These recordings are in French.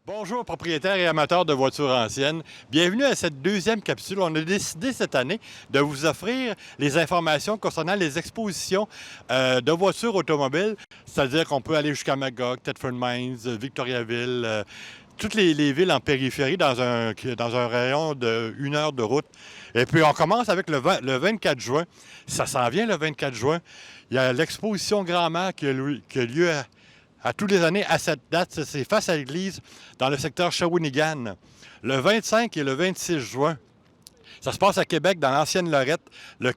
Bonjour propriétaires et amateurs de voitures anciennes. Bienvenue à cette deuxième capsule. On a décidé cette année de vous offrir les informations concernant les expositions de voitures automobiles. C'est-à-dire qu'on peut aller jusqu'à Magog, Thetford Mines, Victoriaville, toutes les villes en périphérie dans un rayon de 1 heure de route. Et puis on commence avec le 24 juin. Ça s'en vient le 24 juin. Il y a l'exposition Grand-Mère qui a lieu à tous les années à cette date. C'est face à l'église dans le secteur Shawinigan. Le 25 et le 26 juin, ça se passe à Québec, dans l'ancienne Lorette, le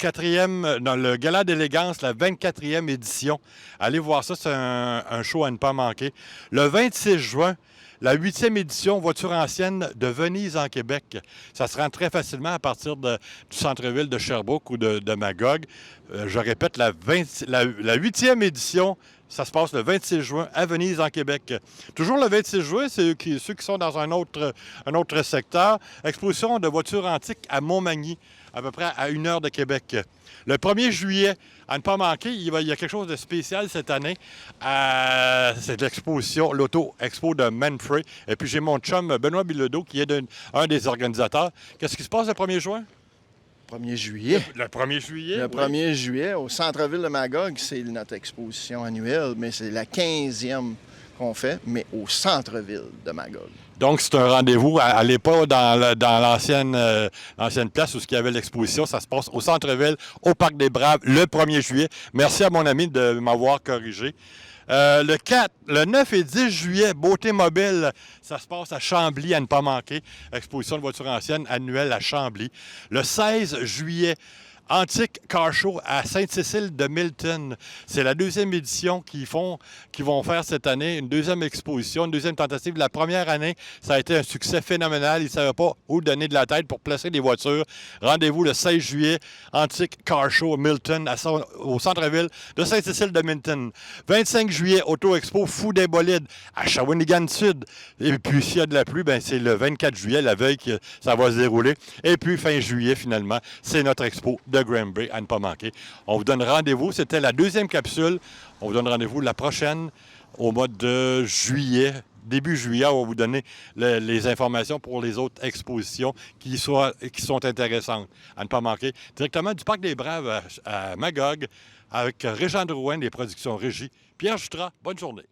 Gala d'élégance, la 24e édition. Allez voir ça, c'est un show à ne pas manquer. Le 26 juin, la 8e édition Voiture ancienne de Venise en Québec. Ça se rend très facilement à partir du centre-ville de Sherbrooke ou de Magog. Je répète, la 8e édition, ça se passe le 26 juin à Venise en Québec. Toujours le 26 juin, c'est ceux qui sont dans un autre secteur. Exposition de voitures antiques à Montmagny, à peu près à 1 heure de Québec. Le 1er juillet, à ne pas manquer, il y a quelque chose de spécial cette année. C'est l'exposition, l'Auto-Expo de Manfray. Et puis j'ai mon chum Benoît Bilodeau qui est un des organisateurs. Qu'est-ce qui se passe le 1er juin? 1er juillet. Le 1er juillet, Le oui. 1er juillet, au centre-ville de Magog, c'est notre exposition annuelle, mais c'est la 15e qu'on fait, mais au centre-ville de Magog. Donc, c'est un rendez-vous. Allez pas dans l'ancienne place où il y avait l'exposition. Ça se passe au centre-ville, au Parc des Braves, le 1er juillet. Merci à mon ami de m'avoir corrigé. Le 9 et 10 juillet, Beauté mobile, ça se passe à Chambly, à ne pas manquer. Exposition de voitures anciennes annuelle à Chambly. Le 16 juillet, Antique Car Show à Sainte-Cécile de Milton. C'est la 2e édition qu'ils vont faire cette année, une 2e exposition, une 2e tentative. La première année, ça a été un succès phénoménal. Ils ne savaient pas où donner de la tête pour placer des voitures. Rendez-vous le 16 juillet, Antique Car Show Milton, au centre-ville de Sainte-Cécile de Milton. 25 juillet, Auto Expo Fou des bolides à Shawinigan Sud. Et puis, s'il y a de la pluie, c'est le 24 juillet, la veille que ça va se dérouler. Et puis, fin juillet, finalement, c'est notre expo de Granby, à ne pas manquer. On vous donne rendez-vous. C'était la 2e capsule. On vous donne rendez-vous la prochaine au mois de juillet. Début juillet, on va vous donner les informations pour les autres expositions qui sont intéressantes. À ne pas manquer. Directement du Parc des Braves à Magog avec Régent Drouin des productions Régie. Pierre Jutras, bonne journée.